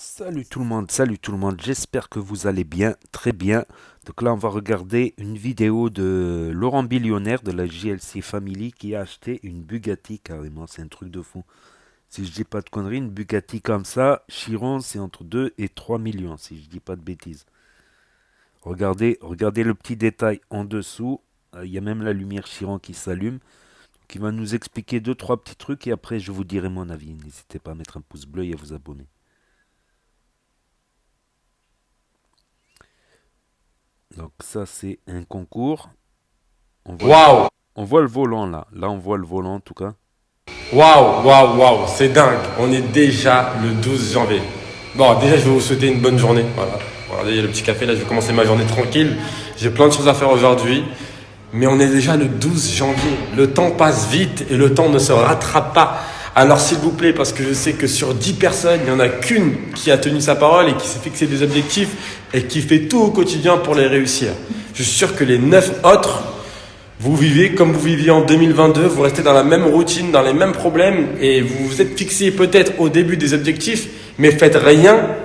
salut tout le monde, j'espère que vous allez bien, très bien. Donc là, on va regarder une vidéo de Laurent Billionnaire de la JLC Family qui a acheté une Bugatti carrément, c'est un truc de fou. Si je dis pas de conneries, une Bugatti comme ça, Chiron, c'est entre 2 et 3 millions, si je dis pas de bêtises. Regardez le petit détail en dessous, il y a même la lumière Chiron qui s'allume, qui va nous expliquer deux, trois petits trucs et après je vous dirai mon avis. N'hésitez pas à mettre un pouce bleu et à vous abonner. Donc ça c'est un concours. On voit, Waouh, on voit le volant là. Là on voit le volant en tout cas. waouh, waouh, waouh, c'est dingue. On est déjà le 12 janvier. Bon, déjà, je vais vous souhaiter une bonne journée. Voilà. Regardez, il y a le petit café là, je vais commencer ma journée tranquille. J'ai plein de choses à faire aujourd'hui. Mais on est déjà le 12 janvier. Le temps passe vite et le temps ne se rattrape pas. Alors, s'il vous plaît, parce que je sais que sur 10 personnes, il n'y en a qu'une qui a tenu sa parole et qui s'est fixé des objectifs et qui fait tout au quotidien pour les réussir. Je suis sûr que les 9 autres, vous vivez comme vous viviez en 2022, vous restez dans la même routine, dans les mêmes problèmes et vous vous êtes fixé peut-être au début des objectifs, mais faites rien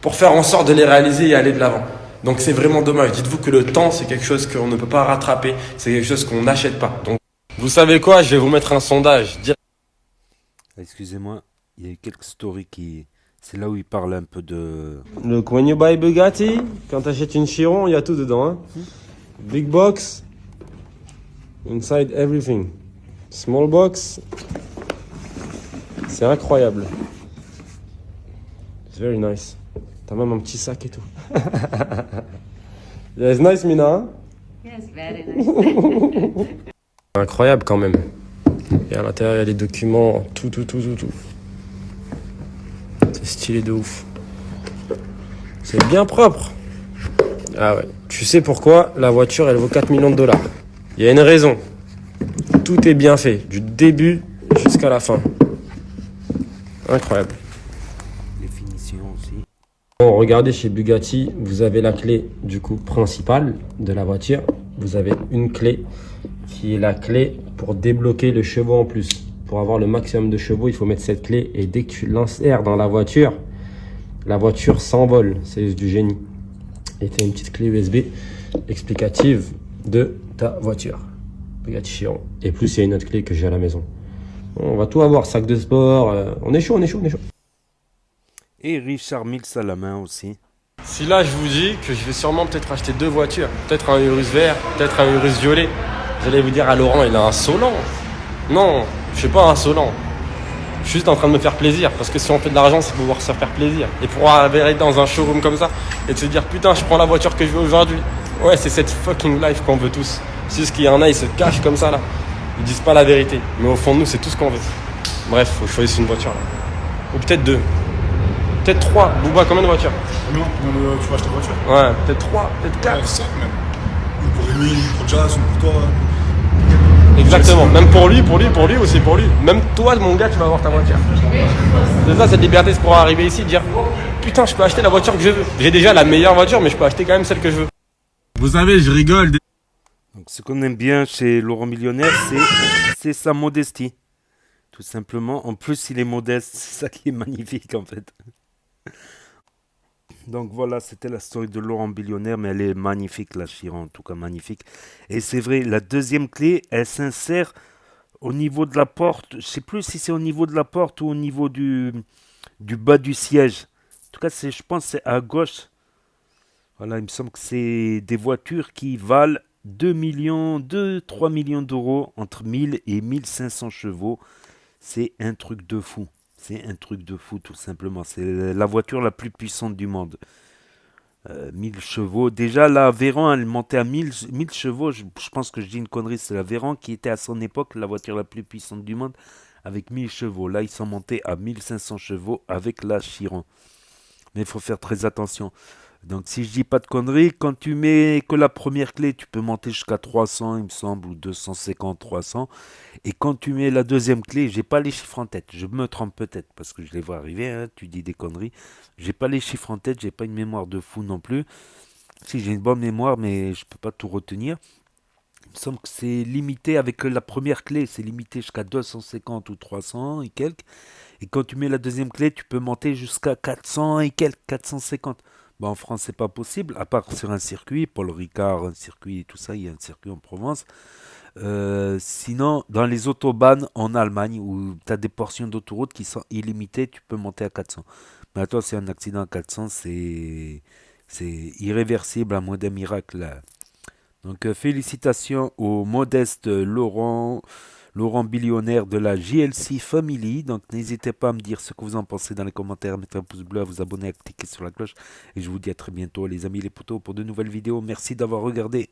pour faire en sorte de les réaliser et aller de l'avant. Donc c'est vraiment dommage. Dites-vous que le temps, c'est quelque chose qu'on ne peut pas rattraper, c'est quelque chose qu'on n'achète pas. Donc vous savez quoi, je vais vous mettre un sondage. Excusez-moi, il y a eu quelques stories qui... C'est là où il parle un peu de... Look, when you buy Bugatti, quand tu achètes une Chiron, il y a tout dedans. Hein. Big box, inside everything. Small box, c'est incroyable. It's very nice. T'as même un petit sac et tout. Yeah, it's nice, Mina. Hein. Yes, very nice. Incroyable quand même. Et à l'intérieur, il y a les documents, tout. C'est stylé de ouf. C'est bien propre. Ah ouais. Tu sais pourquoi la voiture, elle vaut 4 millions de dollars. Il y a une raison. Tout est bien fait, du début jusqu'à la fin. Incroyable. les finitions aussi. Bon, regardez chez Bugatti, vous avez la clé du coup principale de la voiture. Vous avez une clé qui est la clé pour débloquer le chevaux en plus. Pour avoir le maximum de chevaux, il faut mettre cette clé et dès que tu l'insères dans la voiture s'envole. C'est du génie. Et tu as une petite clé USB explicative de ta voiture. Bugatti Chiron. Et plus, il y a une autre clé que j'ai à la maison. On va tout avoir, sac de sport. On est chaud. Et Richard Mills à la main aussi. Si là, je vous dis que je vais sûrement peut-être acheter deux voitures, peut-être un Urus vert, peut-être un Urus violet, vous allez vous dire, ah Laurent, il est insolent. Non, je suis pas insolent. Je suis juste en train de me faire plaisir, parce que si on fait de l'argent, c'est pour pouvoir se faire plaisir. Et pouvoir aller dans un showroom comme ça, et de se dire, putain, je prends la voiture que je veux aujourd'hui. Ouais, c'est cette fucking life qu'on veut tous. C'est juste qu'il y en a, ils se cachent comme ça, là. Ils disent pas la vérité. Mais au fond de nous, c'est tout ce qu'on veut. Bref, faut choisir une voiture, là. Ou peut-être deux. Peut-être trois. Bouba, combien de voitures? Combien tu vas acheter une voiture? Ouais, peut-être trois, peut-être Ouais, quatre. 5 même. Une pour Rémi, une pour Jazz, une pour toi. Exactement. Même pour lui aussi pour lui. Même toi, mon gars, tu vas avoir ta voiture. C'est ça, cette liberté, c'est pour arriver ici, dire putain, je peux acheter la voiture que je veux. J'ai déjà la meilleure voiture, mais je peux acheter quand même celle que je veux. Vous savez, je rigole. Donc ce qu'on aime bien chez Laurent Millionnaire, c'est sa modestie. Tout simplement. En plus, il est modeste. C'est ça qui est magnifique en fait. Donc voilà, c'était la story de Laurent Billionnaire, mais elle est magnifique, la Chiron, en tout cas magnifique. Et c'est vrai, la deuxième clé, elle s'insère au niveau de la porte. Je sais plus si c'est au niveau de la porte ou au niveau du bas du siège. En tout cas, je pense que c'est à gauche. Voilà, il me semble que c'est des voitures qui valent 2 millions, 2-3 millions d'euros, entre 1000 et 1500 chevaux. C'est un truc de fou. C'est un truc de fou, tout simplement. C'est la voiture la plus puissante du monde. 1000 chevaux. Déjà, la Véran, elle montait à 1000 chevaux. Je pense que je dis une connerie. C'est la Véran qui était à son époque la voiture la plus puissante du monde avec 1000 chevaux. Là, ils sont montés à 1500 chevaux avec la Chiron. Mais il faut faire très attention. Donc si je dis pas de conneries, quand tu mets que la première clé, tu peux monter jusqu'à 300, il me semble, ou 250, 300. Et quand tu mets la deuxième clé, j'ai pas les chiffres en tête. Je me trompe peut-être parce que je les vois arriver. Hein, tu dis des conneries. J'ai pas les chiffres en tête. J'ai pas une mémoire de fou non plus. Si j'ai une bonne mémoire, mais je peux pas tout retenir. Il me semble que c'est limité avec la première clé. C'est limité jusqu'à 250 ou 300 et quelques. Et quand tu mets la deuxième clé, tu peux monter jusqu'à 400 et quelques, 450. Bon, en France, c'est pas possible, à part sur un circuit, Paul Ricard, un circuit et tout ça, il y a un circuit en Provence. Sinon, dans les autobahns en Allemagne, où tu as des portions d'autoroute qui sont illimitées, tu peux monter à 400. Mais attends, c'est un accident à 400, c'est irréversible à moins d'un miracle. Donc, félicitations au modeste Laurent Billionnaire de la JLC Family. Donc, n'hésitez pas à me dire ce que vous en pensez dans les commentaires, à mettre un pouce bleu, à vous abonner, à cliquer sur la cloche. Et je vous dis à très bientôt, les amis, les potos, pour de nouvelles vidéos. Merci d'avoir regardé.